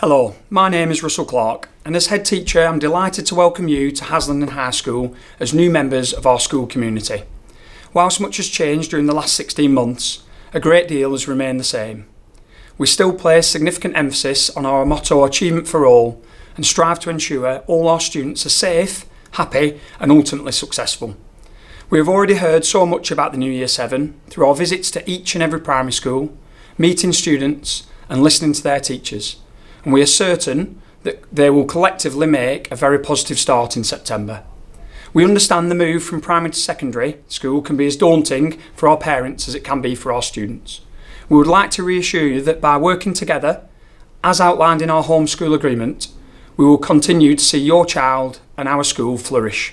Hello, my name is Russell Clark, and as head teacher I'm delighted to welcome you to Haslingden High School as new members of our school community. Whilst much has changed during the last 16 months, a great deal has remained the same. We still place significant emphasis on our motto Achievement for All and strive to ensure all our students are safe, happy and ultimately successful. We have already heard so much about the new Year 7 through our visits to each and every primary school, meeting students and listening to their teachers. And we are certain that they will collectively make a very positive start in September. We understand the move from primary to secondary school can be as daunting for our parents as it can be for our students. We would like to reassure you that by working together, as outlined in our homeschool agreement, we will continue to see your child and our school flourish.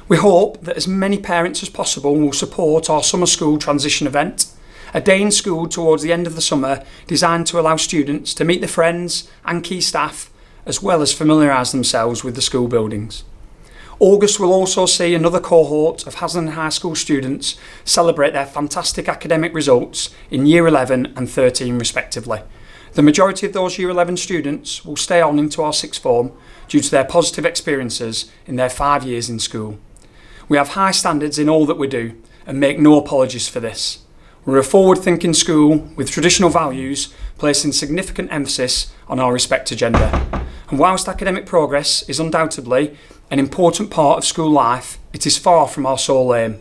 We hope that as many parents as possible will support our summer school transition event, a day in school towards the end of the summer designed to allow students to meet their friends and key staff as well as familiarise themselves with the school buildings. August will also see another cohort of Haslingden High School students celebrate their fantastic academic results in Year 11 and 13 respectively. The majority of those Year 11 students will stay on into our sixth form due to their positive experiences in their 5 years in school. We have high standards in all that we do and make no apologies for this. We're a forward-thinking school with traditional values, placing significant emphasis on our respect to gender. And whilst academic progress is undoubtedly an important part of school life, it is far from our sole aim.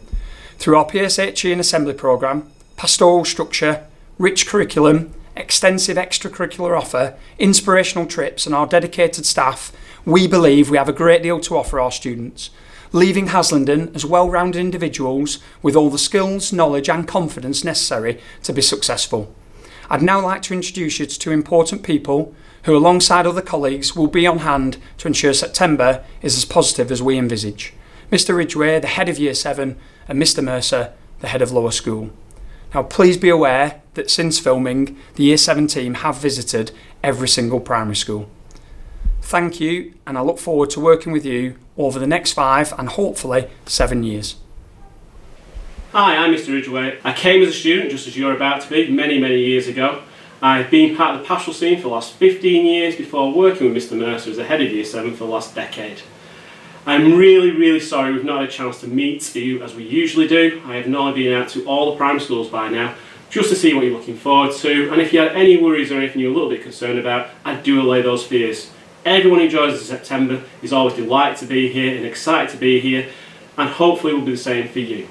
Through our PSHE and Assembly programme, pastoral structure, rich curriculum, extensive extracurricular offer, inspirational trips and our dedicated staff, we believe we have a great deal to offer our students, leaving Haslingden as well-rounded individuals with all the skills, knowledge and confidence necessary to be successful. I'd now like to introduce you to two important people who alongside other colleagues will be on hand to ensure September is as positive as we envisage. Mr Ridgeway, the head of Year 7 and Mr Mercer, the head of lower school. Now please be aware that since filming, the Year 7 team have visited every single primary school. Thank you, and I look forward to working with you over the next 5 and hopefully 7 years. Hi, I'm Mr Ridgeway. I came as a student, just as you're about to be, many years ago. I've been part of the pastoral scene for the last 15 years before working with Mr Mercer as the head of Year 7 for the last decade. I'm really sorry we've not had a chance to meet you as we usually do. I have not been out to all the primary schools by now, just to see what you're looking forward to, and if you had any worries or anything you're a little bit concerned about, I do allay those fears. Everyone who joins us in September is always delighted to be here and excited to be here, and hopefully will be the same for you.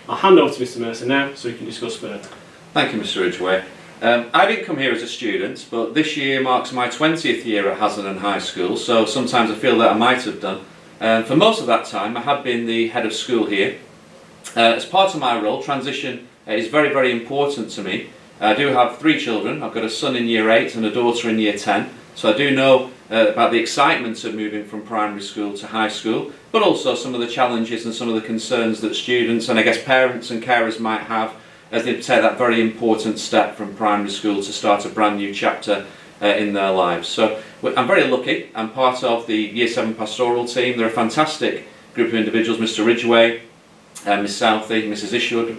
I'll hand over to Mr Mercer now so we can discuss further. Thank you, Mr Ridgeway. I didn't come here as a student, but this year marks my 20th year at Haslingden High School, so sometimes I feel that I might have done. For most of that time I have been the head of school here. As part of my role, transition is very important to me. I do have 3 children. I've got a son in Year 8 and a daughter in Year 10, so I do know about the excitement of moving from primary school to high school, but also some of the challenges and some of the concerns that students and I guess parents and carers might have as they take that very important step from primary school to start a brand new chapter in their lives. So I'm very lucky. I'm part of the Year 7 pastoral team. They're a fantastic group of individuals, Mr Ridgeway, Miss Southey, Mrs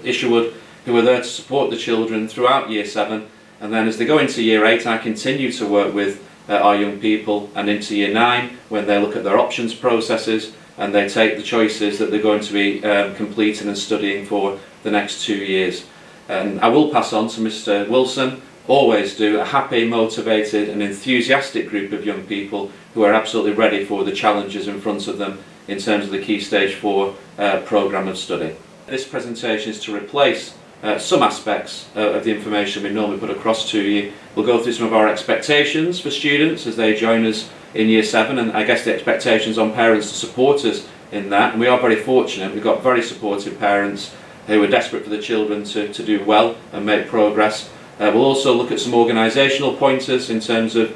Isherwood, who are there to support the children throughout Year 7, and then as they go into Year 8 I continue to work with our young people and into Year 9 when they look at their options processes and they take the choices that they're going to be completing and studying for the next 2 years. And I will pass on to Mr Wilson, always do, a happy, motivated and enthusiastic group of young people who are absolutely ready for the challenges in front of them in terms of the Key Stage 4 programme of study. This presentation is to replace some aspects of the information we normally put across to you. We'll go through some of our expectations for students as they join us in Year 7, and I guess the expectations on parents to support us in that. And we are very fortunate, we've got very supportive parents who are desperate for the children to do well and make progress. We'll also look at some organisational pointers in terms of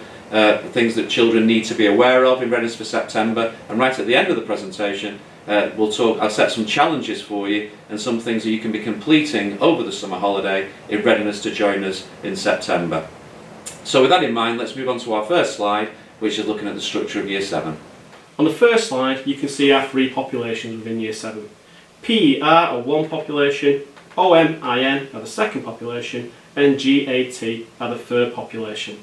things that children need to be aware of in readiness for September, and right at the end of the presentation I'll set some challenges for you and some things that you can be completing over the summer holiday in readiness to join us in September. So with that in mind, let's move on to our first slide, which is looking at the structure of Year 7. On the first slide you can see our 3 populations within Year 7. PER are one population, OMIN are the second population and GAT are the third population.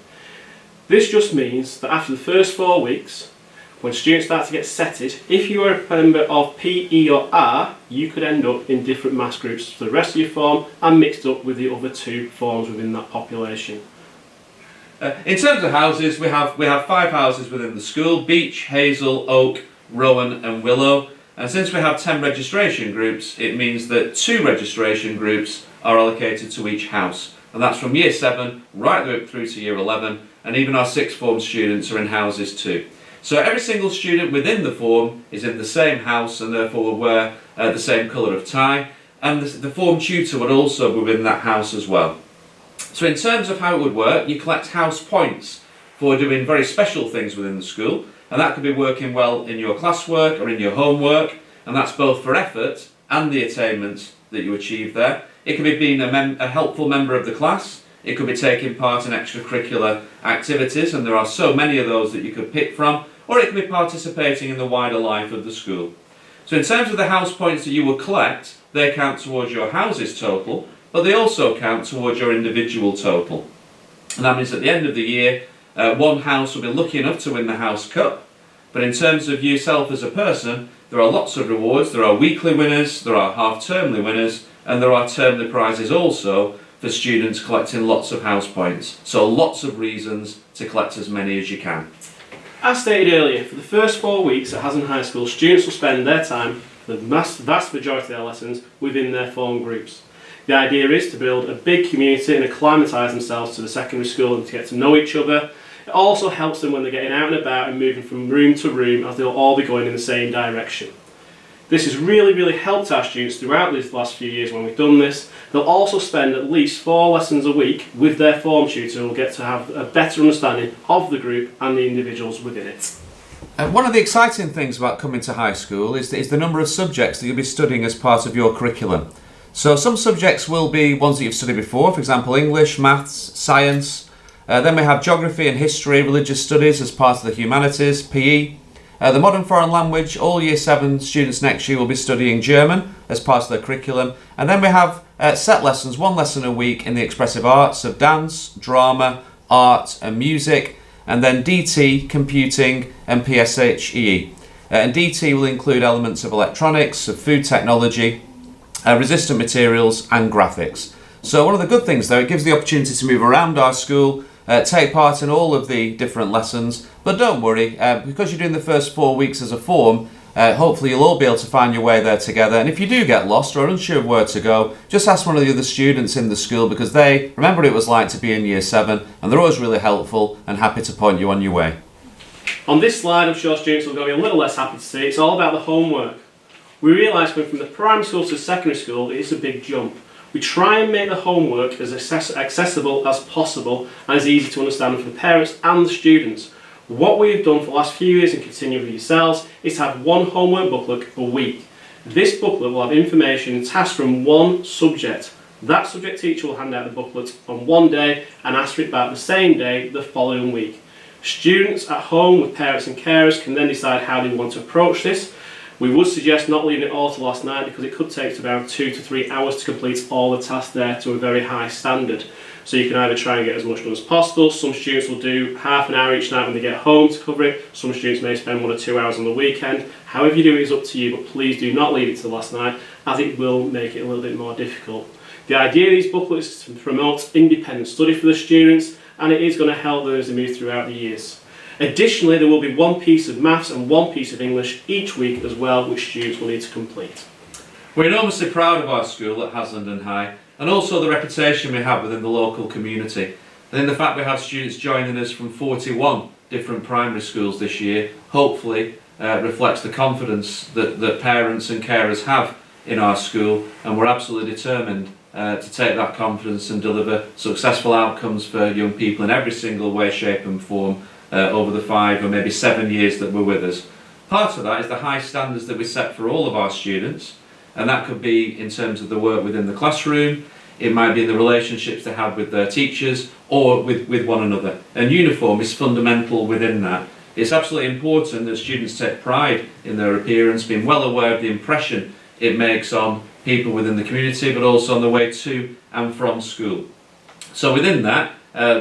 This just means that after the first 4 weeks, when students start to get setted, if you are a member of P, E or R, you could end up in different maths groups for the rest of your form and mixed up with the other 2 forms within that population. In terms of houses, we have 5 houses within the school: Beech, Hazel, Oak, Rowan and Willow. And since we have 10 registration groups, it means that 2 registration groups are allocated to each house. And that's from year 7 right up through to year 11, and even our 6th form students are in houses too. So every single student within the form is in the same house and therefore will wear the same colour of tie, and the form tutor would also be within that house as well. So in terms of how it would work, you collect house points for doing very special things within the school, and that could be working well in your classwork or in your homework, and that's both for effort and the attainments that you achieve there. It could be being a helpful member of the class, it could be taking part in extracurricular activities, and there are so many of those that you could pick from, or it could be participating in the wider life of the school. So in terms of the house points that you will collect, they count towards your houses total, but they also count towards your individual total. And that means at the end of the year, one house will be lucky enough to win the House Cup, but in terms of yourself as a person, there are lots of rewards. There are weekly winners, there are half-termly winners, and there are termly prizes also for students collecting lots of house points. So lots of reasons to collect as many as you can. As stated earlier, for the first 4 weeks at Haslingden High School, students will spend their time, the vast majority of their lessons, within their form groups. The idea is to build a big community and acclimatise themselves to the secondary school and to get to know each other. It also helps them when they're getting out and about and moving from room to room, as they'll all be going in the same direction. This has really helped our students throughout these last few years when we've done this. They'll also spend at least 4 lessons a week with their form tutor, who will get to have a better understanding of the group and the individuals within it. One of the exciting things about coming to high school is the number of subjects that you'll be studying as part of your curriculum. So some subjects will be ones that you've studied before, for example English, maths, science. Then we have geography and history, religious studies as part of the humanities, PE. The modern foreign language, all year 7 students next year will be studying German as part of their curriculum. And then we have set lessons, 1 lesson a week in the expressive arts of dance, drama, art and music. And then DT, computing and PSHE. And DT will include elements of electronics, of food technology, resistant materials and graphics. So one of the good things though, it gives the opportunity to move around our school, take part in all of the different lessons, but don't worry, because you're doing the first 4 weeks as a form, hopefully you'll all be able to find your way there together. And if you do get lost or unsure of where to go, just ask one of the other students in the school, because they remember what it was like to be in year 7 and they're always really helpful and happy to point you on your way. On this slide, I'm sure students will be a little less happy to see. It's all about the homework. We realise going from the primary school to the secondary school, it's a big jump. We try and make the homework as accessible as possible and as easy to understand for the parents and the students. What we've done for the last few years and continue with yourselves is to have 1 homework booklet a week. This booklet will have information and tasks from 1 subject. That subject teacher will hand out the booklet on one day and ask for it back the same day the following week. Students at home with parents and carers can then decide how they want to approach this. We would suggest not leaving it all to last night, because it could take around 2 to 3 hours to complete all the tasks there to a very high standard. So you can either try and get as much done as possible. Some students will do half an hour each night when they get home to cover it. Some students may spend 1 or 2 hours on the weekend. However you do it is up to you, but please do not leave it to the last night, as it will make it a little bit more difficult. The idea of these booklets is to promote independent study for the students, and it is going to help them as they move throughout the years. Additionally, there will be 1 piece of maths and 1 piece of English each week as well, which students will need to complete. We're enormously proud of our school at Haslingden High, and also the reputation we have within the local community. And in the fact we have students joining us from 41 different primary schools this year, hopefully reflects the confidence that parents and carers have in our school, and we're absolutely determined to take that confidence and deliver successful outcomes for young people in every single way, shape and form over the 5 or maybe 7 years that we're with us. Part of that is the high standards that we set for all of our students, and that could be in terms of the work within the classroom, it might be in the relationships they have with their teachers or with one another. And uniform is fundamental within that. It's absolutely important that students take pride in their appearance, being well aware of the impression it makes on people within the community, but also on the way to and from school. So within that,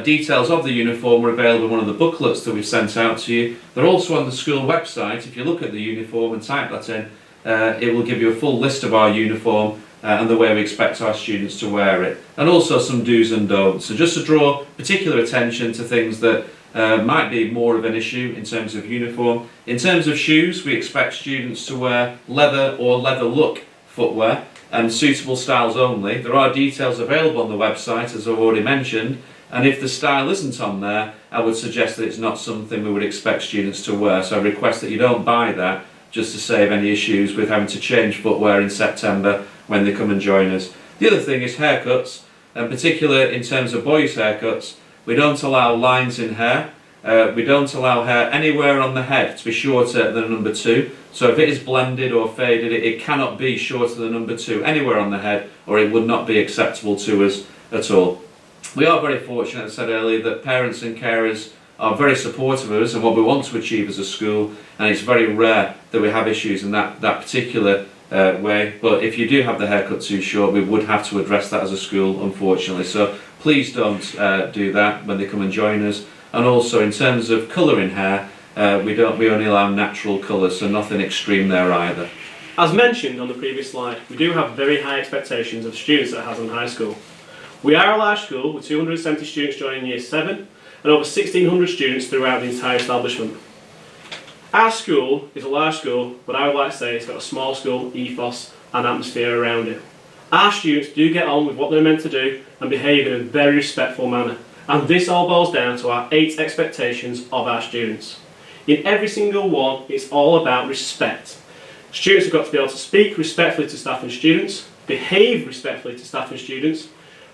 Details of the uniform are available in one of the booklets that we've sent out to you. They're also on the school website. If you look at the uniform and type that in, it will give you a full list of our uniform and the way we expect our students to wear it, and also some do's and don'ts. So just to draw particular attention to things that might be more of an issue in terms of uniform. In terms of shoes, we expect students to wear leather or leather look footwear and suitable styles only. There are details available on the website, as I've already mentioned, and if the style isn't on there, I would suggest that it's not something we would expect students to wear. So I request that you don't buy that, just to save any issues with having to change footwear in September when they come and join us. The other thing is haircuts, and particularly in terms of boys' haircuts, we don't allow lines in hair. We don't allow hair anywhere on the head to be shorter than number 2. So if it is blended or faded, it cannot be shorter than number 2 anywhere on the head, or it would not be acceptable to us at all. We are very fortunate, as I said earlier, that parents and carers are very supportive of us and what we want to achieve as a school, and it's very rare that we have issues in that particular way. But if you do have the haircut too short, we would have to address that as a school, unfortunately. So please don't do that when they come and join us. And also in terms of colouring hair, we only allow natural colours, so nothing extreme there either. As mentioned on the previous slide, we do have very high expectations of students at Haslingden High School. We are a large school with 270 students joining Year 7 and over 1,600 students throughout the entire establishment. Our school is a large school, but I would like to say it's got a small school ethos and atmosphere around it. Our students do get on with what they're meant to do and behave in a very respectful manner, and this all boils down to our 8 expectations of our students. In every single one, it's all about respect. Students have got to be able to speak respectfully to staff and students, behave respectfully to staff and students,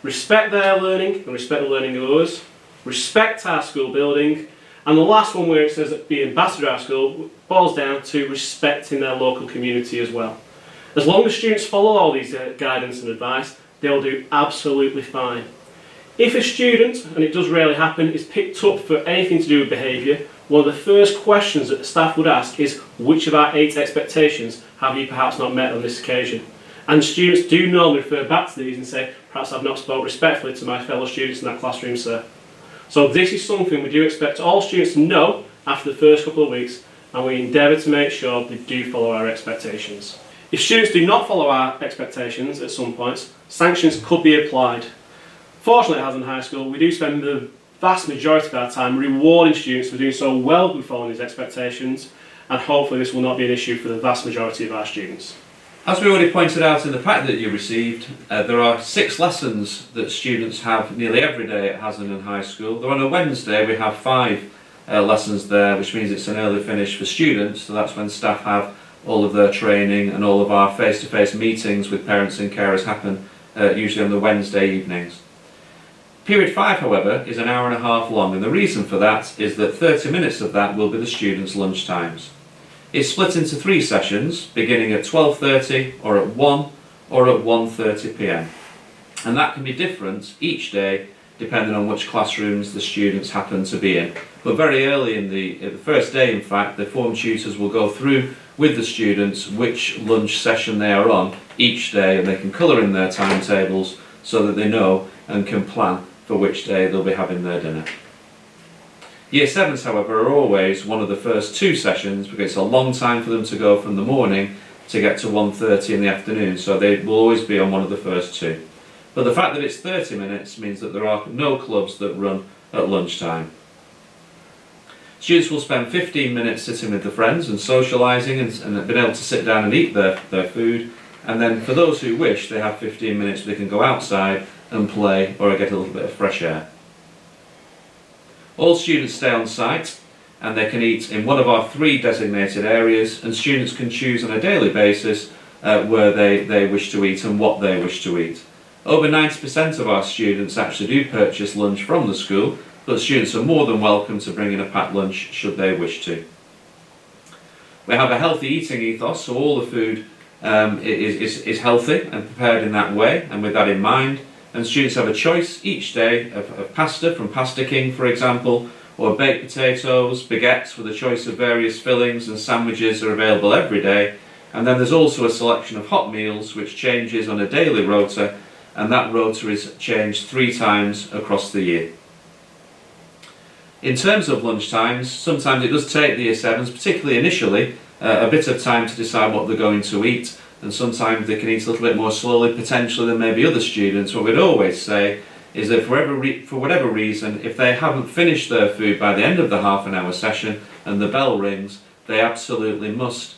respect their learning and respect the learning of others, respect our school building, and the last one where it says that be ambassador of our school boils down to respecting their local community as well. As long as students follow all these guidance and advice, they'll do absolutely fine. If a student, and it does rarely happen, is picked up for anything to do with behaviour, one of the first questions that the staff would ask is, which of our 8 expectations have you perhaps not met on this occasion? And students do normally refer back to these and say, perhaps I've not spoke respectfully to my fellow students in that classroom, sir. So this is something we do expect all students to know after the first couple of weeks, and we endeavour to make sure they do follow our expectations. If students do not follow our expectations at some points, sanctions could be applied. Fortunately at Haslingden High School, we do spend the vast majority of our time rewarding students for doing so well with following these expectations, and hopefully this will not be an issue for the vast majority of our students. As we already pointed out in the pack that you received, there are 6 lessons that students have nearly every day at Haslingden High School. Though on a Wednesday we have 5 lessons there, which means it's an early finish for students, so that's when staff have all of their training, and all of our face-to-face meetings with parents and carers happen usually on the Wednesday evenings. Period 5, however, is an hour and a half long, and the reason for that is that 30 minutes of that will be the students' lunch times. It's split into 3 sessions, beginning at 12:30 or at 1 or at 1:30 p.m. And that can be different each day depending on which classrooms the students happen to be in. But very early in the first day, in fact, the form tutors will go through with the students which lunch session they are on each day, and they can colour in their timetables so that they know and can plan for which day they'll be having their dinner. Year 7s, however, are always one of the first 2 sessions because it's a long time for them to go from the morning to get to 1:30 in the afternoon, so they will always be on one of the first 2. But the fact that it's 30 minutes means that there are no clubs that run at lunchtime. Students will spend 15 minutes sitting with their friends and socialising and being able to sit down and eat their food, and then for those who wish, they have 15 minutes where they can go outside and play or get a little bit of fresh air. All students stay on site and they can eat in one of our 3 designated areas, and students can choose on a daily basis where they wish to eat and what they wish to eat. Over 90% of our students actually do purchase lunch from the school, but students are more than welcome to bring in a packed lunch should they wish to. We have a healthy eating ethos, so all the food is healthy and prepared in that way, and with that in mind. And students have a choice each day of pasta from Pasta King, for example, or baked potatoes, baguettes with a choice of various fillings, and sandwiches are available every day. And then there's also a selection of hot meals which changes on a daily rota, and that rota is changed 3 times across the year. In terms of lunch times, sometimes it does take the Year 7s, particularly initially, a bit of time to decide what they're going to eat, and sometimes they can eat a little bit more slowly potentially than maybe other students. What we'd always say is that for whatever reason, if they haven't finished their food by the end of the half-an-hour session and the bell rings, they absolutely must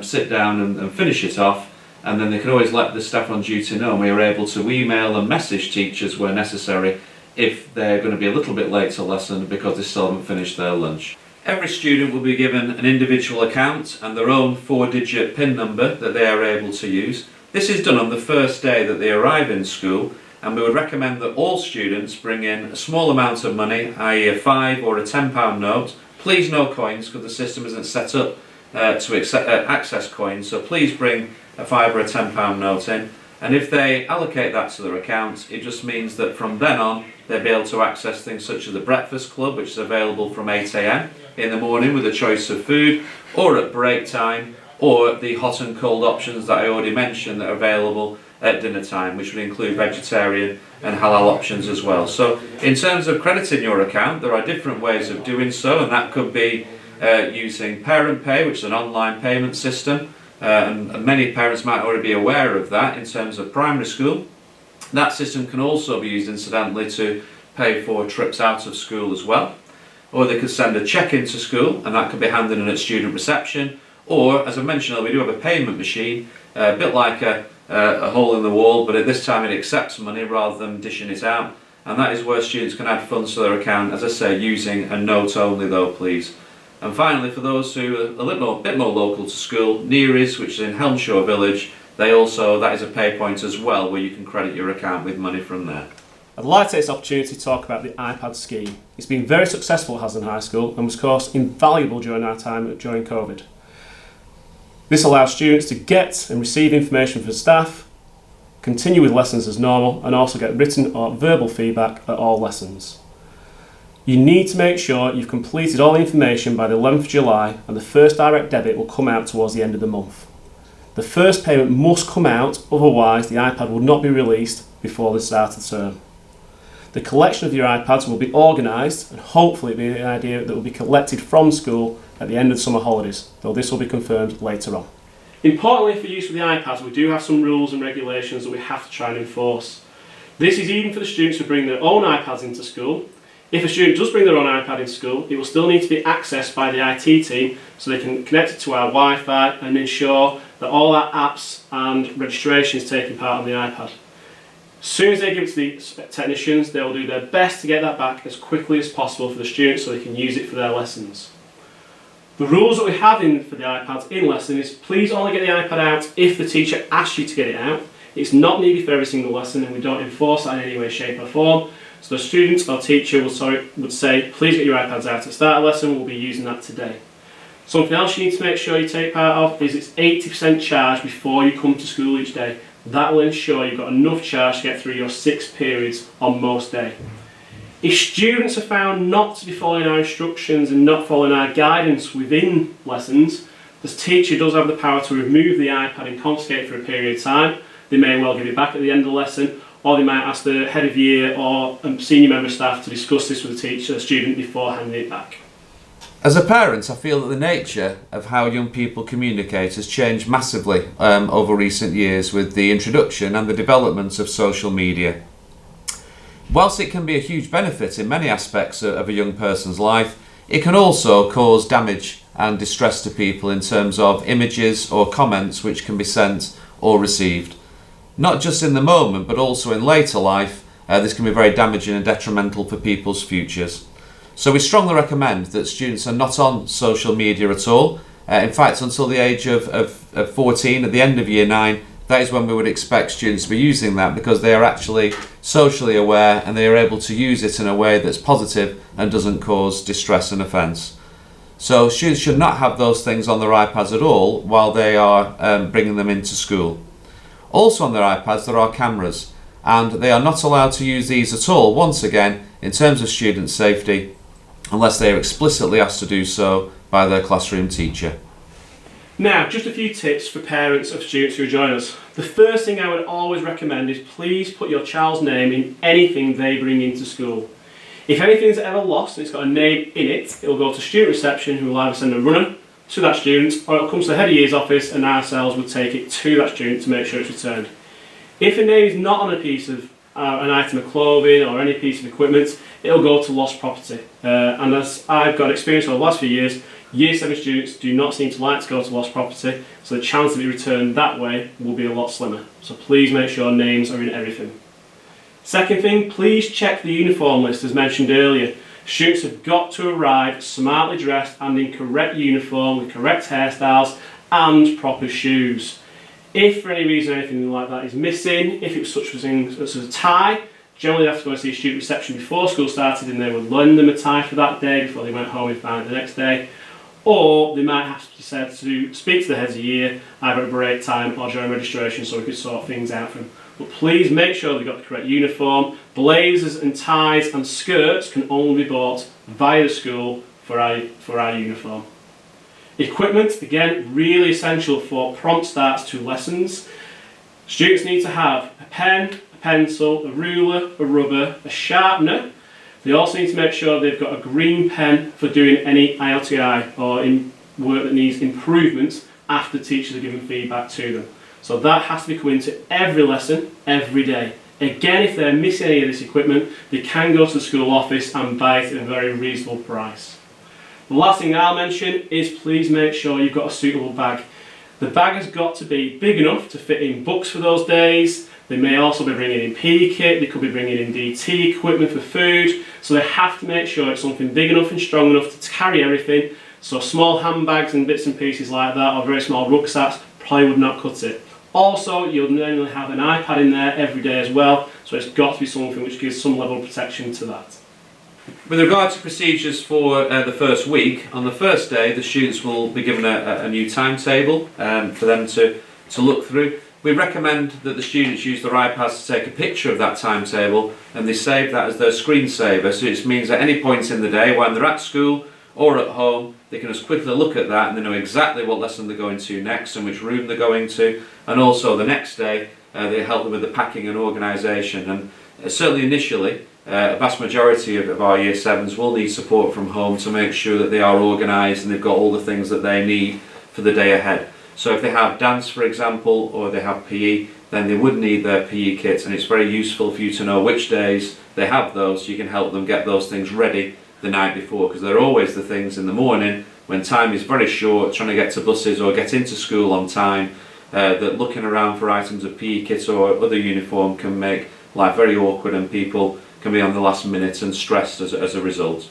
sit down and finish it off, and then they can always let the staff on duty know, and we are able to email and message teachers where necessary if they're going to be a little bit late to lesson because they still haven't finished their lunch. Every student will be given an individual account and their own 4-digit PIN number that they are able to use. This is done on the first day that they arrive in school, and we would recommend that all students bring in a small amount of money, i.e. a £5 or a £10 note. Please no coins, because the system isn't set up to access coins, so please bring a £5 or a £10 note in. And if they allocate that to their account, it just means that from then on they'll be able to access things such as the breakfast club, which is available from 8 AM in the morning with a choice of food, or at break time, or the hot and cold options that I already mentioned that are available at dinner time, which would include vegetarian and halal options as well. So in terms of crediting your account, there are different ways of doing so, and that could be using Parent Pay, which is an online payment system, and many parents might already be aware of that in terms of primary school. That system can also be used incidentally to pay for trips out of school as well. Or they could send a cheque into school, and that could be handed in at student reception. Or, as I mentioned, we do have a payment machine, a bit like a hole in the wall, but at this time it accepts money rather than dishing it out. And that is where students can add funds to their account, as I say, using a note only though, please. And finally, for those who are a bit more local to school, Neary's, which is in Helmshire Village, that is a pay point as well, where you can credit your account with money from there. I'd like to take this opportunity to talk about the iPad scheme. It's been very successful at Haslingden High School and was, of course, invaluable during our time during COVID. This allows students to get and receive information from staff, continue with lessons as normal, and also get written or verbal feedback at all lessons. You need to make sure you've completed all the information by the 11th of July, and the first direct debit will come out towards the end of the month. The first payment must come out, otherwise the iPad will not be released before the start of the term. The collection of your iPads will be organised, and hopefully it'll be an idea that will be collected from school at the end of summer holidays, though this will be confirmed later on. Importantly, for use with the iPads, we do have some rules and regulations that we have to try and enforce. This is even for the students who bring their own iPads into school. If a student does bring their own iPad in school, it will still need to be accessed by the IT team so they can connect it to our Wi-Fi and ensure that all our apps and registration is taking part on the iPad. As soon as they give it to the technicians, they will do their best to get that back as quickly as possible for the students so they can use it for their lessons. The rules that we have for the iPads in lesson is please only get the iPad out if the teacher asks you to get it out. It's not needed for every single lesson, and we don't enforce that in any way, shape or form. So the student or teacher would say, please get your iPads out at the start of the lesson, we'll be using that today. Something else you need to make sure you take part of is it's 80% charge before you come to school each day. That will ensure you've got enough charge to get through your 6 periods on most days. If students are found not to be following our instructions and not following our guidance within lessons, the teacher does have the power to remove the iPad and confiscate it for a period of time. They may well give it back at the end of the lesson, or they might ask the head of year or senior member of staff to discuss this with the student before handing it back. As a parent, I feel that the nature of how young people communicate has changed massively over recent years with the introduction and the development of social media. Whilst it can be a huge benefit in many aspects of a young person's life, it can also cause damage and distress to people in terms of images or comments which can be sent or received. Not just in the moment, but also in later life, this can be very damaging and detrimental for people's futures. So we strongly recommend that students are not on social media at all. In fact, until the age of 14, at the end of year 9, that is when we would expect students to be using that, because they are actually socially aware and they are able to use it in a way that's positive and doesn't cause distress and offence. So students should not have those things on their iPads at all while they are bringing them into school. Also on their iPads there are cameras, and they are not allowed to use these at all, once again, in terms of student safety, unless they are explicitly asked to do so by their classroom teacher. Now, just a few tips for parents of students who join us. The first thing I would always recommend is please put your child's name in anything they bring into school. If anything's ever lost and it's got a name in it, it'll go to student reception, who will either send a runner to that student, or it'll come to the head of year's office and ourselves will take it to that student to make sure it's returned. If a name is not on a piece of an item of clothing or any piece of equipment, it'll go to lost property. And as I've got experience over the last few years, Year 7 students do not seem to like to go to lost property, so the chance of it returned that way will be a lot slimmer. So please make sure names are in everything. Second thing, please check the uniform list as mentioned earlier. Students have got to arrive smartly dressed and in correct uniform with correct hairstyles and proper shoes. If for any reason anything like that is missing, if it was such as a tie, generally they have to go and see a student reception before school started and they would lend them a tie for that day before they went home and found it the next day. Or they might have to decide to speak to the heads of year either at break time or during registration so we could sort things out for them. But please make sure they've got the correct uniform. Blazers and ties and skirts can only be bought via the school for our uniform. Equipment, again, really essential for prompt starts to lessons. Students need to have a pen, a pencil, a ruler, a rubber, a sharpener. They also need to make sure they've got a green pen for doing any ILTI or in work that needs improvements after teachers are giving feedback to them. So that has to be coming into every lesson, every day. Again, if they're missing any of this equipment, they can go to the school office and buy it at a very reasonable price. The last thing I'll mention is please make sure you've got a suitable bag. The bag has got to be big enough to fit in books for those days. They may also be bringing in PE kit, they could be bringing in DT equipment for food, so they have to make sure it's something big enough and strong enough to carry everything. So small handbags and bits and pieces like that, or very small rucksacks, probably would not cut it. Also, you'll normally have an iPad in there every day as well, so it's got to be something which gives some level of protection to that. With regard to procedures for the first week, on the first day the students will be given a new timetable for them to look through. We recommend that the students use their iPads to take a picture of that timetable and they save that as their screensaver, so it means at any point in the day when they're at school or at home they can just quickly look at that and they know exactly what lesson they're going to next and which room they're going to, and also the next day they help them with the packing and organisation. And certainly initially a vast majority of our Year 7s will need support from home to make sure that they are organised and they've got all the things that they need for the day ahead. So if they have dance, for example, or they have PE, then they would need their PE kits, and it's very useful for you to know which days they have those so you can help them get those things ready the night before, because they're always the things in the morning when time is very short, trying to get to buses or get into school on time, that looking around for items of PE kits or other uniform can make life very awkward and people can be on the last minute and stressed as a result.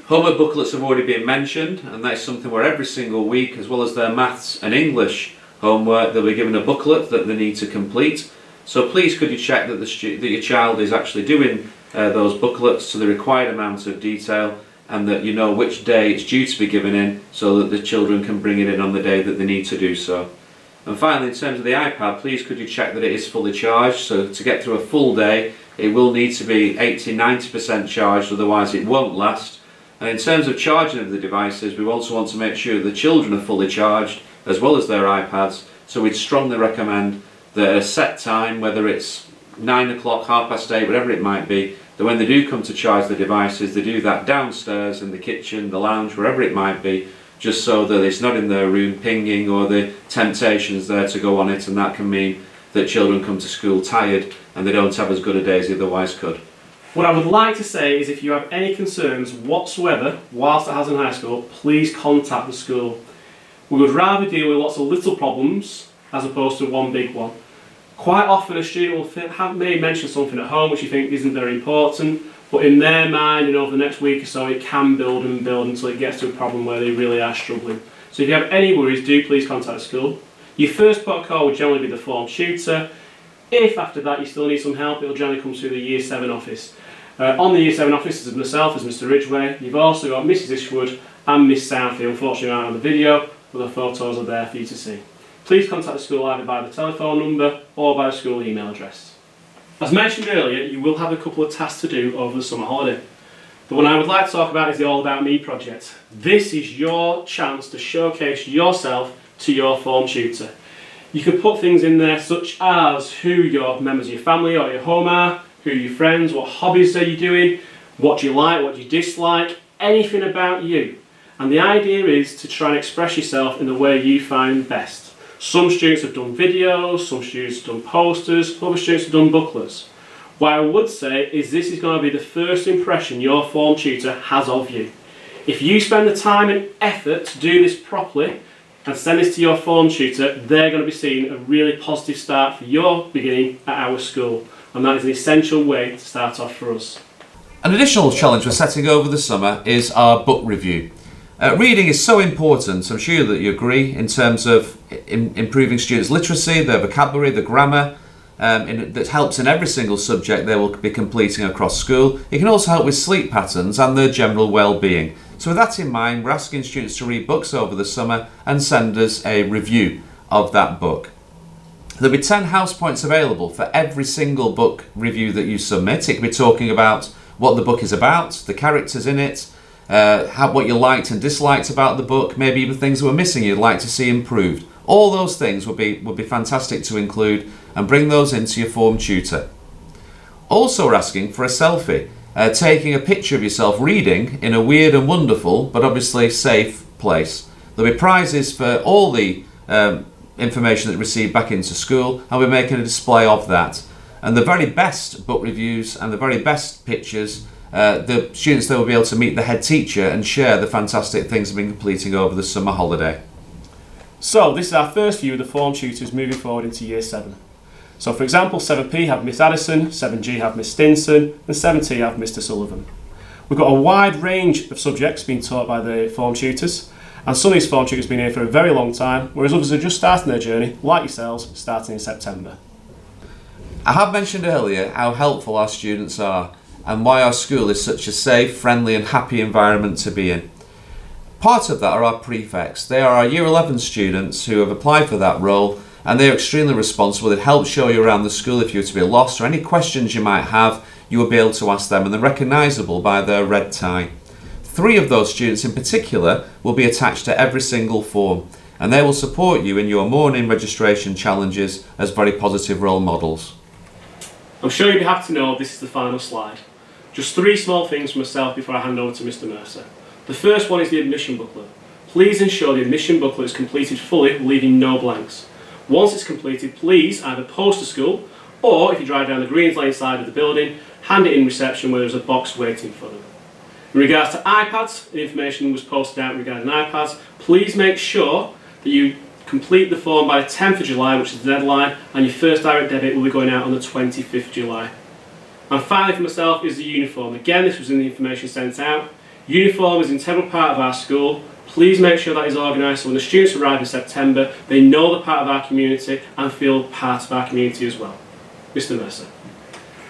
Homework booklets have already been mentioned, and that's something where every single week, as well as their maths and English homework, they'll be given a booklet that they need to complete. So please could you check that that your child is actually doing those booklets to the required amount of detail, and that you know which day it's due to be given in so that the children can bring it in on the day that they need to do so. And finally, in terms of the iPad, please could you check that it is fully charged. So to get through a full day it will need to be 80-90% charged, otherwise it won't last. And in terms of charging of the devices, we also want to make sure the children are fully charged as well as their iPads, so we'd strongly recommend that at a set time, whether it's 9 o'clock, 8:30, whatever it might be, that when they do come to charge the devices, they do that downstairs in the kitchen, the lounge, wherever it might be, just so that it's not in their room pinging or the temptations there to go on it, and that can mean that children come to school tired and they don't have as good a day as they otherwise could. What I would like to say is if you have any concerns whatsoever whilst at Haslingden High School, please contact the school. We would rather deal with lots of little problems as opposed to one big one. Quite often a student may mention something at home which you think isn't very important, but in their mind and over the next week or so it can build and build until it gets to a problem where they really are struggling. So if you have any worries, do please contact the school. Your first port of call would generally be the form tutor. If after that you still need some help, it will generally come through the Year 7 office. On the Year 7 office is myself, as Mr Ridgeway. You've also got Mrs Ishwood and Miss Southey. Unfortunately aren't on the video, but the photos are there for you to see. Please contact the school either by the telephone number or by the school email address. As mentioned earlier, you will have a couple of tasks to do over the summer holiday. The one I would like to talk about is the All About Me project. This is your chance to showcase yourself to your form tutor. You can put things in there such as who your members of your family or your home are, who are your friends, what hobbies are you doing, what do you like, what do you dislike, anything about you. And the idea is to try and express yourself in the way you find best. Some students have done videos, some students have done posters, other students have done booklets. What I would say is this is going to be the first impression your form tutor has of you. If you spend the time and effort to do this properly and send this to your form tutor, they're going to be seeing a really positive start for your beginning at our school. And that is an essential way to start off for us. An additional challenge we're setting over the summer is our book review. Reading is so important, I'm sure that you agree, in terms of improving students' literacy, their vocabulary, the grammar, that helps in every single subject they will be completing across school. It can also help with sleep patterns and their general well-being. So with that in mind, we're asking students to read books over the summer and send us a review of that book. There'll be 10 house points available for every single book review that you submit. It could be talking about what the book is about, the characters in it, what you liked and disliked about the book, maybe even things that were missing you'd like to see improved. All those things would be fantastic to include, and bring those into your form tutor. Also, we're asking for a selfie, taking a picture of yourself reading in a weird and wonderful but obviously safe place. There'll be prizes for all the information that's received back into school, and we're making a display of that. And the very best book reviews and the very best pictures, the students there will be able to meet the head teacher and share the fantastic things they've been completing over the summer holiday. So this is our first view of the form tutors moving forward into Year 7. So for example, 7P have Miss Addison, 7G have Miss Stinson, and 7T have Mr Sullivan. We've got a wide range of subjects being taught by the form tutors, and some of these form tutors have been here for a very long time, whereas others are just starting their journey, like yourselves, starting in September. I have mentioned earlier how helpful our students are and why our school is such a safe, friendly and happy environment to be in. Part of that are our prefects. They are our Year 11 students who have applied for that role, and they are extremely responsible. They help show you around the school if you were to be lost, or any questions you might have, you will be able to ask them, and they're recognisable by their red tie. 3 of those students in particular will be attached to every single form, and they will support you in your morning registration challenges as very positive role models. I'm sure you'll be happy to know this is the final slide. Just 3 small things from myself before I hand over to Mr Mercer. The first one is the admission booklet. Please ensure the admission booklet is completed fully, leaving no blanks. Once it's completed, please either post to school, or if you drive down the Greens Lane side of the building, hand it in reception where there's a box waiting for them. In regards to iPads, the information was posted out regarding iPads. Please make sure that you complete the form by the 10th of July, which is the deadline, and your first direct debit will be going out on the 25th of July. And finally for myself is the uniform. Again, this was in the information sent out. Uniform is an integral part of our school. Please make sure that is organised so when the students arrive in September, they know they're part of our community and feel part of our community as well. Mr Mercer.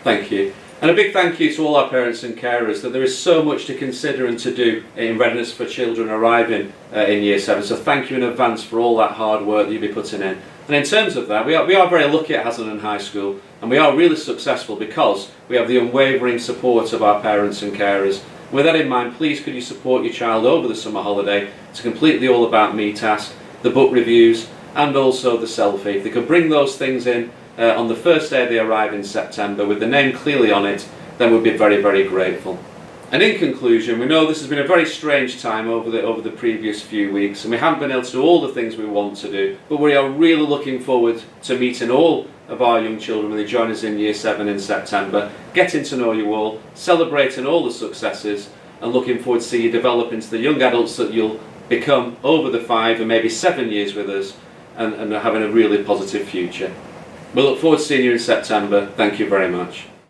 Thank you. And a big thank you to all our parents and carers, that there is so much to consider and to do in readiness for children arriving in Year 7. So thank you in advance for all that hard work that you'll be putting in. And in terms of that, we are very lucky at Haslingden High School, and we are really successful because we have the unwavering support of our parents and carers. With that in mind, please could you support your child over the summer holiday to complete the All About Me task, the book reviews and also the selfie. If they could bring those things in on the first day they arrive in September with the name clearly on it, then we'd be very, very grateful. And in conclusion, we know this has been a very strange time over the previous few weeks, and we haven't been able to do all the things we want to do, but we are really looking forward to meeting all of our young children when they join us in Year 7 in September, getting to know you all, celebrating all the successes, and looking forward to see you develop into the young adults that you'll become over the 5 and maybe 7 years with us, and having a really positive future. We look forward to seeing you in September. Thank you very much.